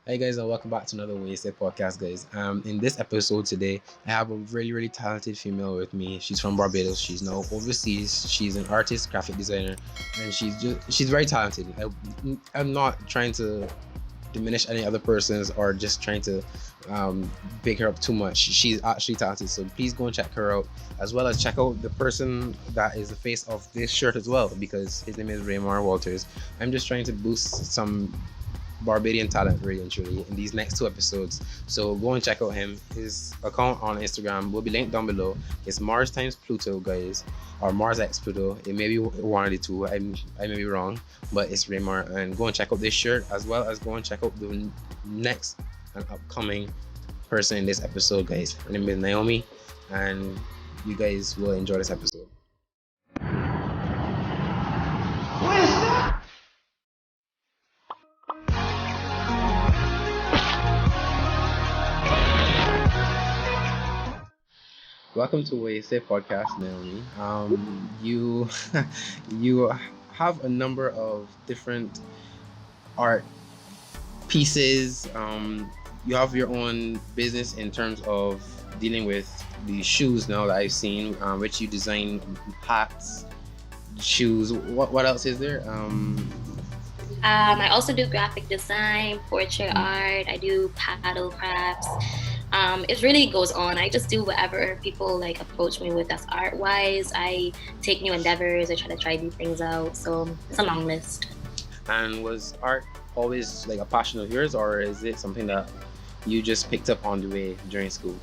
Hey guys, and welcome back to another Wasted podcast, guys. In this episode today, I have a really talented female with me. She's from Barbados. She's now overseas. She's an artist, graphic designer, and she's very talented. I'm not trying to diminish any other persons or just trying to big her up too much. She's actually talented, so please go and check her out, as well as check out the person that is the face of this shirt as well, because his name is Raymar Walters. I'm just trying to boost some Barbadian talent, really and truly, in these next two episodes. So go and check out him. His account on Instagram will be linked down below. It's Mars times Pluto, guys, or Mars x Pluto. It may be one of the two. I may be wrong, but it's Raymar. And go and check out this shirt, as well as go and check out the next and upcoming person in this episode, guys. Her name is Naomi, and you guys will enjoy this episode. Welcome to Wasted Podcast, Naomi. You you have a number of different art pieces. You have your own business in terms of dealing with the shoes now that I've seen, which you design hats, shoes. What else is there? I also do graphic design, portrait art. I do paddle crafts. It really goes on. I just do whatever people like approach me with as art wise. I take new endeavors. I try new things out. So it's a long list. And was art always like a passion of yours, or is it something that you just picked up on the way during school?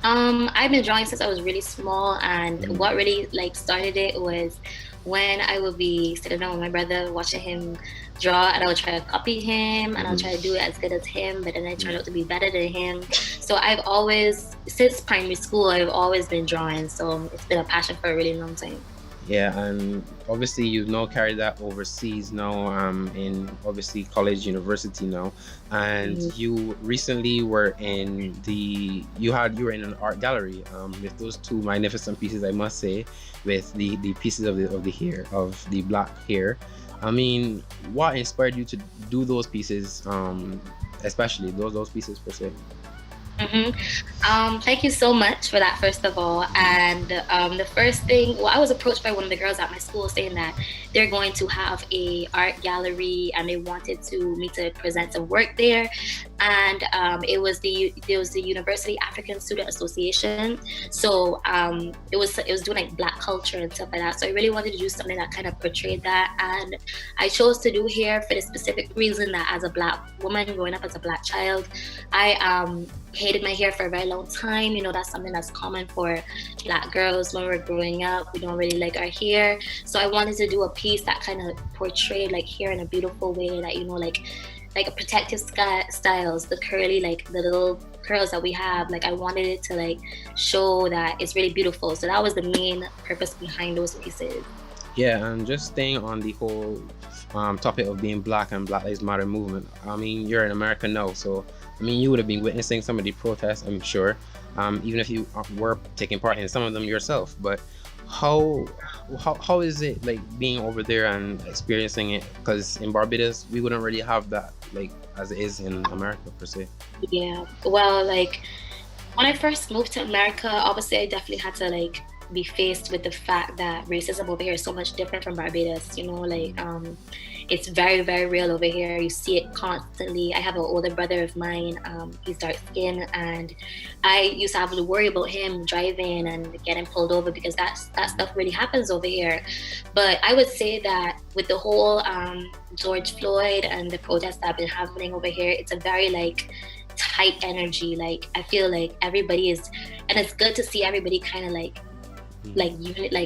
I've been drawing since I was really small, and what really like started it was when I would be sitting down with my brother watching him draw, and I would try to copy him and I would try to do it as good as him, but then I turned out to be better than him. So I've always, since primary school, I've always been drawing. So it's been a passion for a really long time. Yeah, and obviously you've now carried that overseas now, in obviously college, university now, and you recently were in you were in an art gallery, with those two magnificent pieces, I must say, with the pieces of the hair, of the black hair. I mean, what inspired you to do those pieces, especially those pieces per se? Thank you so much for that, first of all. And the first thing, well, I was approached by one of the girls at my school saying that they're going to have a art gallery and they wanted me to present some work there. And it was the University African Student Association. So it was doing like Black culture and stuff like that. So I really wanted to do something that kind of portrayed that. And I chose to do hair for the specific reason that as a Black woman growing up as a Black child, I hated my hair for a very long time. You know, that's something that's common for Black girls when we're growing up. We don't really like our hair. So I wanted to do a piece that kind of portrayed like hair in a beautiful way, that, you know, like a protective styles, the curly, like the little curls that we have. Like I wanted it to like show that it's really beautiful. So that was the main purpose behind those pieces. Yeah, and just staying on the whole topic of being Black and Black Lives Matter movement. I mean, you're in America now, so I mean, you would have been witnessing some of the protests, I'm sure, even if you were taking part in some of them yourself. But how how is it like being over there and experiencing it? Because in Barbados, we wouldn't really have that like as it is in America per se. Yeah. Well, like when I first moved to America, obviously I definitely had to like be faced with the fact that racism over here is so much different from Barbados. You know, like it's very real over here. You see it constantly. I have an older brother of mine. He's dark skinned, and I used to have to worry about him driving and getting pulled over because that stuff really happens over here. But I would say that with the whole George Floyd and the protests that have been happening over here, it's a very like tight energy. Like I feel like everybody is, and it's good to see everybody kind of like like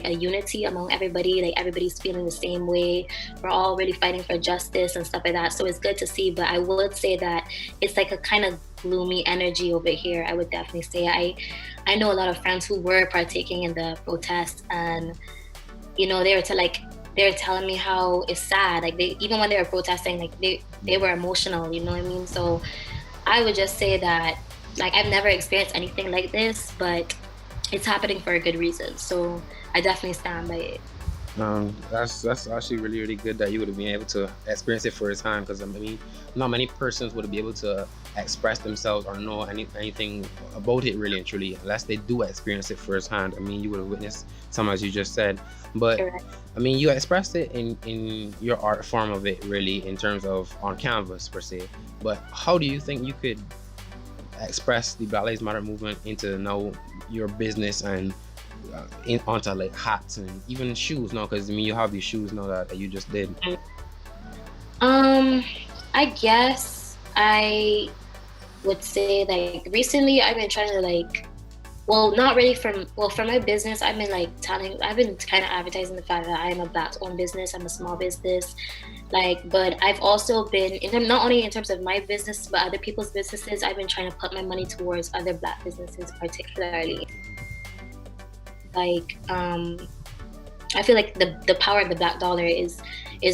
a unity among everybody. Like everybody's feeling the same way. We're all really fighting for justice and stuff like that. So it's good to see. But I would say that it's like a kind of gloomy energy over here. I would definitely say I know a lot of friends who were partaking in the protests, and you know they're telling me how it's sad. Like they, even when they were protesting, like they were emotional. You know what I mean? So I would just say that like I've never experienced anything like this, but it's happening for a good reason. So I definitely stand by it. That's actually really really good that you would have been able to experience it firsthand. Because I mean, not many persons would be able to express themselves or know anything about it really and truly unless they do experience it firsthand. I mean, you would have witnessed some as you just said, but Correct. I mean, you expressed it in your art form of it really in terms of on canvas per se. But how do you think you could express the Black Lives Matter movement into now your business and onto like hats and even shoes now? Because I mean, you have these shoes now that you just did. Um, I guess I would say like recently I've been trying to like, well, not really for my business. I've been kind of advertising the fact that I'm a Black-owned business. I'm a small business, like, but I've also been not only in terms of my business but other people's businesses. I've been trying to put my money towards other Black businesses, particularly like I feel like the power of the Black dollar is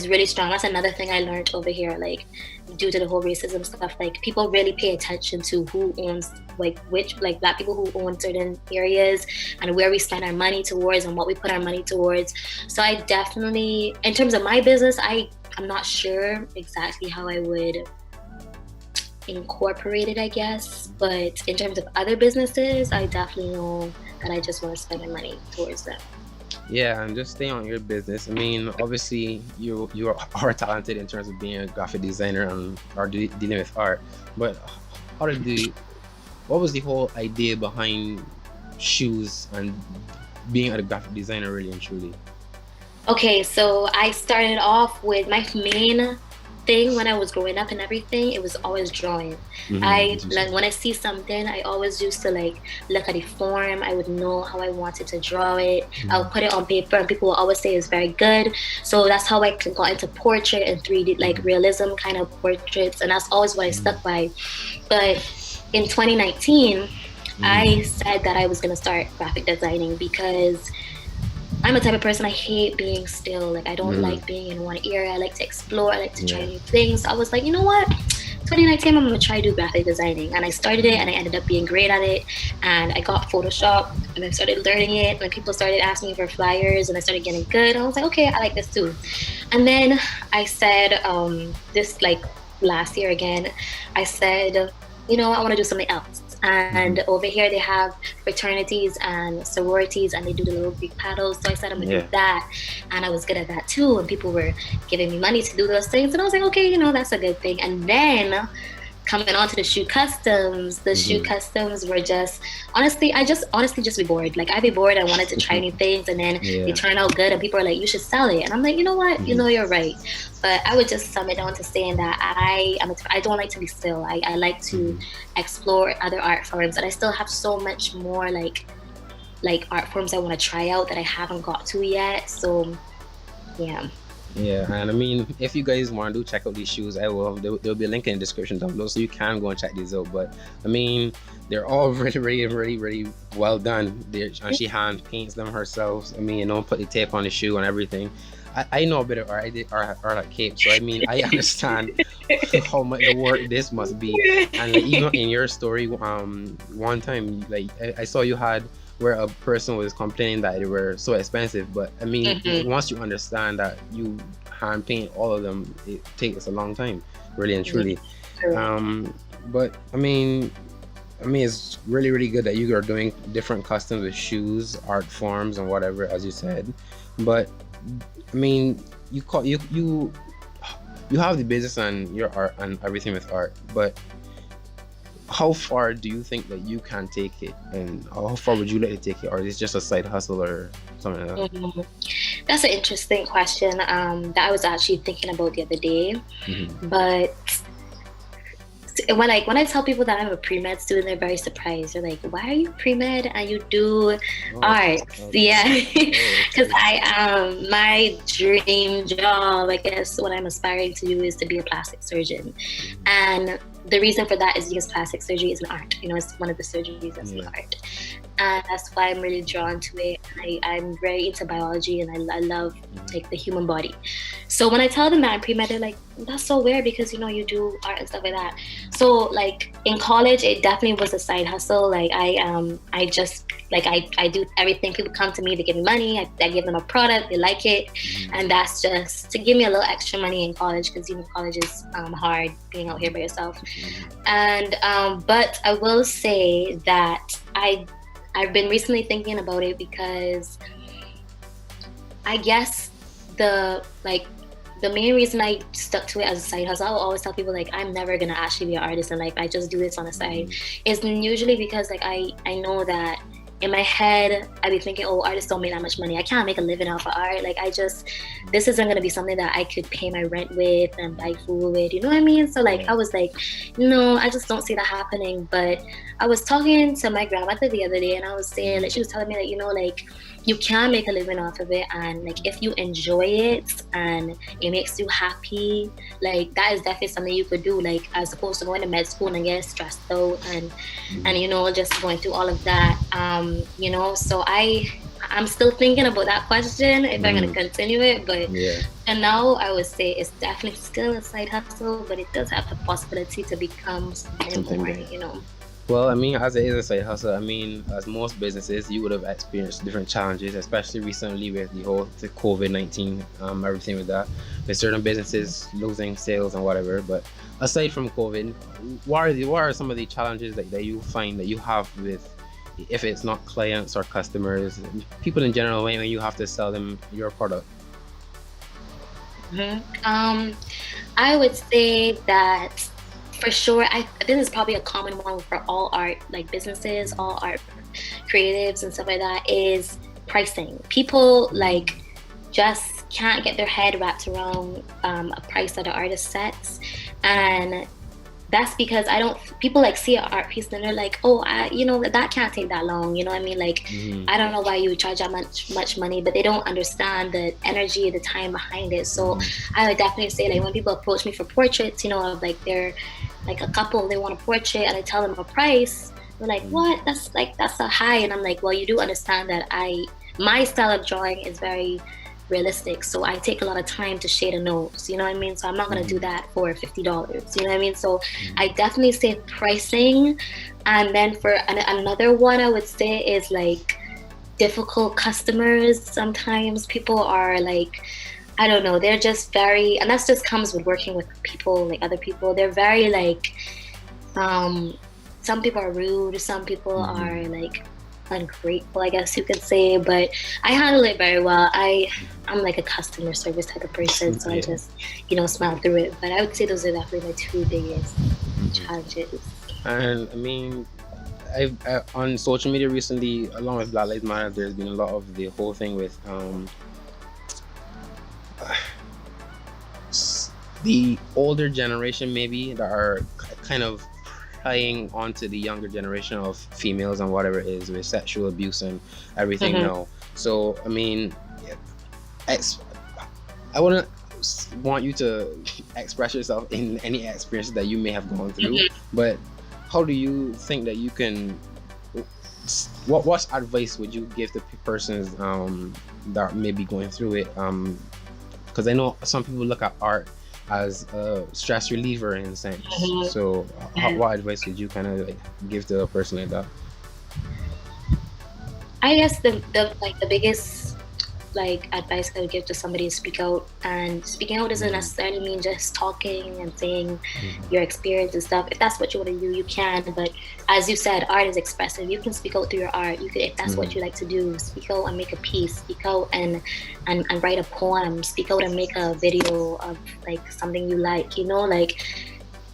really strong. That's another thing I learned over here, like due to the whole racism stuff. Like people really pay attention to who owns like Black people who own certain areas and where we spend our money towards and what we put our money towards. So I definitely, in terms of my business, I'm not sure exactly how I would incorporate it, I guess. But in terms of other businesses, I definitely know that I just want to spend my money towards them. Yeah, and just stay on your business. I mean, obviously are talented in terms of being a graphic designer and are dealing with art. But how did the what was the whole idea behind shoes and being a graphic designer really and truly? Okay, so I started off with my main thing when I was growing up and everything. It was always drawing. I like when I see something, I always used to like look at the form. I would know how I wanted to draw it. I would put it on paper, and people will always say it's very good. So that's how I got into portrait and 3D, like realism kind of portraits, and that's always what I stuck by. But in 2019, I said that I was gonna start graphic designing because I'm a type of person, I hate being still. Like I don't like being in one area. I like to explore. I like to try new things. So I was like, you know what? 2019, I'm gonna try to do graphic designing, and I started it, and I ended up being great at it. And I got Photoshop, and I started learning it. And people started asking me for flyers, and I started getting good. And I was like, okay, I like this too. And then I said, this like last year again, I said, you know, I want to do something else. And over here they have fraternities and sororities, and they do the little Greek paddles. So I said I'm gonna do that, and I was good at that too. And people were giving me money to do those things, and I was like, okay, you know, that's a good thing. And then coming on to the shoe customs, shoe customs were just I just honestly just be bored. Like I'd be bored. I wanted to try new things, and then they turn out good, and people are like, you should sell it. And I'm like, you know what? You know, you're right. But I would just sum it down to saying that I don't like to be still. I like to explore other art forms, and I still have so much more like art forms I want to try out that I haven't got to yet. So yeah. Yeah, and I mean, if you guys want to check out these shoes, I will. There'll be a link in the description down below, so you can go and check these out. But I mean, they're all really well done. And she hand paints them herself. I mean, you know, put the tape on the shoe and everything. I know a bit of art. I did art like cape, so I mean, I understand how much work this must be. And like, even in your story, one time, like I saw you had where a person was complaining that they were so expensive, but I mean, once you understand that you hand paint all of them, it takes a long time, really and truly. But I mean, it's really good that you are doing different customs with shoes, art forms, and whatever, as you said. But I mean, you have the business and your art and everything with art, but how far do you think that you can take it, and how far would you let it take it, or is it just a side hustle or something like that? That's an interesting question that I was actually thinking about the other day. But when I tell people that I'm a pre-med student, they're very surprised. They're like, why are you pre-med and you do art? Yeah, because my dream job, I guess what I'm aspiring to do is to be a plastic surgeon. And the reason for that is because plastic surgery is an art. It's one of the surgeries that's an art, and that's why I'm really drawn to it. I'm very into biology, and I love like the human body. So when I tell them that I'm pre-med, they're like, that's so weird because you do art and stuff like that. So like in college, it definitely was a side hustle. Like I just like I do everything. People come to me, they give me money, I give them a product, they like it, and that's just to give me a little extra money in college, because college is hard being out here by yourself. And but I will say that I've been recently thinking about it, because I guess the main reason I stuck to it as a side hustle, I will always tell people like I'm never gonna actually be an artist and like I just do this on the side, is usually because like I know that in my head I'd be thinking, oh, artists don't make that much money, I can't make a living off of art, like this isn't gonna be something that I could pay my rent with and buy food with, you know what I mean? So like I was like, no, I just don't see that happening. But I was talking to my grandmother the other day, and I was saying, like, she was telling me that like you can make a living off of it, and like if you enjoy it and it makes you happy, like that is definitely something you could do, like as opposed to going to med school and get stressed out and just going through all of that. So I'm still thinking about that question if I'm gonna continue it, but and now I would say it's definitely still a side hustle, but it does have the possibility to become something more. Well, I mean, as it is a side hustle, I mean, as most businesses, you would have experienced different challenges, especially recently with the whole COVID-19, everything with that, with certain businesses losing sales and whatever. But aside from COVID, what are some of the challenges that you find that you have with, if it's not clients or customers, people in general, when you have to sell them your product? I would say that for sure, this is probably a common one for all art, like businesses, all art creatives and stuff like that, is pricing. People like just can't get their head wrapped around a price that an artist sets, and that's because people like see an art piece and they're like, oh, that can't take that long, you know what I mean? Like, I don't know why you would charge that much money, but they don't understand the energy, the time behind it. So I would definitely say, like, when people approach me for portraits, of like they're like a couple, they want a portrait and I tell them a price, they're like, what? That's so high. And I'm like, well, you do understand that my style of drawing is very realistic, so I take a lot of time to shade a nose, you know what I mean? So I'm not going to do that for $50, you know what I mean? So I definitely say pricing. And then for another one, I would say is like difficult customers. Sometimes people are like, I don't know, they're just very, and that just comes with working with people, like other people, they're very like, some people are rude, some people are like ungrateful, I guess you could say, but I handle it very well. I'm like a customer service type of person, so I just smile through it. But I would say those are definitely my two biggest challenges. And I mean, I on social media recently, along with Black Lives Matter, there's been a lot of the whole thing with the older generation maybe that are kind of prying onto the younger generation of females and whatever it is, with sexual abuse and everything now. So I mean, I wouldn't want you to express yourself in any experiences that you may have gone through, but how do you think that you can, what advice would you give to persons that may be going through it, because I know some people look at art as a stress reliever in a sense. So what advice would you kind of like give to a person like that? I guess the biggest like advice I would give to somebody is speak out. And speaking out doesn't necessarily mean just talking and saying your experience and stuff. If that's what you want to do, you can. But as you said, art is expressive. You can speak out through your art. You could, if that's what you like to do, speak out and make a piece. Speak out and write a poem. Speak out and make a video of like something you like. Like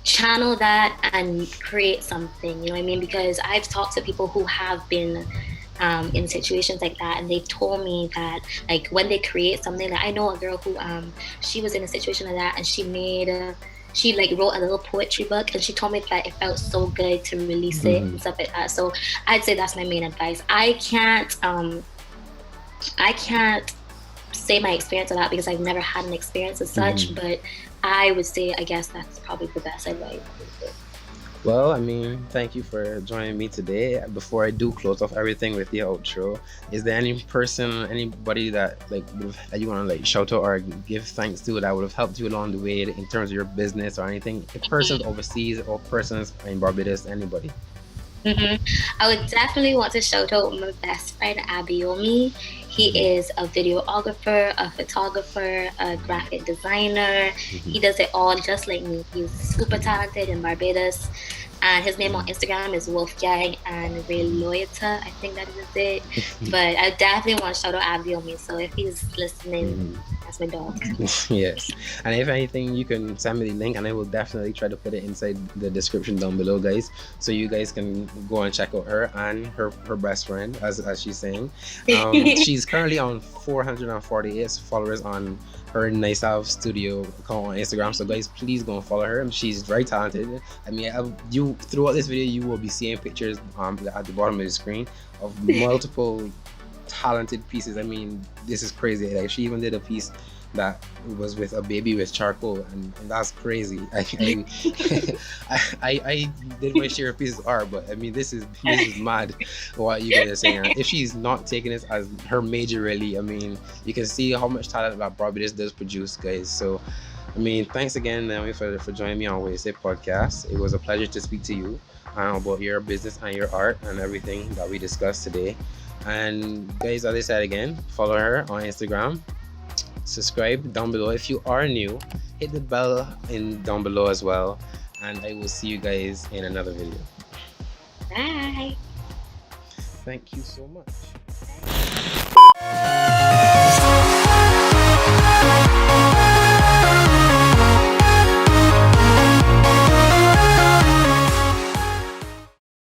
channel that and create something. You know what I mean? Because I've talked to people who have been in situations like that, and they've told me that like when they create something, like I know a girl who she was in a situation like that, and she like wrote a little poetry book, and she told me that it felt so good to release it and stuff like that. So I'd say that's my main advice. I can't say my experience of that because I've never had an experience as such, but I would say I guess that's probably the best advice. Well, I mean, thank you for joining me today. Before I do close off everything with the outro, is there any person, anybody that that you want to like shout out or give thanks to that would have helped you along the way in terms of your business or anything? If persons overseas or persons in Barbados, anybody. Hmm. I would definitely want to shout out my best friend Abiomi. He Mhm, is a videographer, a photographer, a graphic designer. mhm, He does it all just like me. He's super talented in Barbados. And his name on Instagram is Wolfgang and Ray mhm, Loyata. I think that is it. But I definitely want to shout out Abiomi. So if he's listening, mhm. that's my dog. Yes. And if anything, you can send me the link and I will definitely try to put it inside the description down below, guys. So you guys can go and check out her and her best friend, as she's saying. She's currently on 448 followers on her Nice Have Studio account on Instagram. So guys, please go and follow her. She's very talented. I mean, you throughout this video, you will be seeing pictures at the bottom of the screen of multiple talented pieces. I mean, this is crazy. Like she even did a piece that was with a baby with charcoal, and that's crazy. I did my share of pieces of art, but I mean, this is mad. What you guys are saying. And if she's not taking this as her major, really, I mean, you can see how much talent that Barbados does produce, guys. So. I mean, thanks again, Naomi, for joining me on Wednesday podcast. It was a pleasure to speak to you about your business and your art and everything that we discussed today. And guys, as I said again, follow her on Instagram. Subscribe down below. If you are new, hit the bell in down below as well. And I will see you guys in another video. Bye. Thank you so much.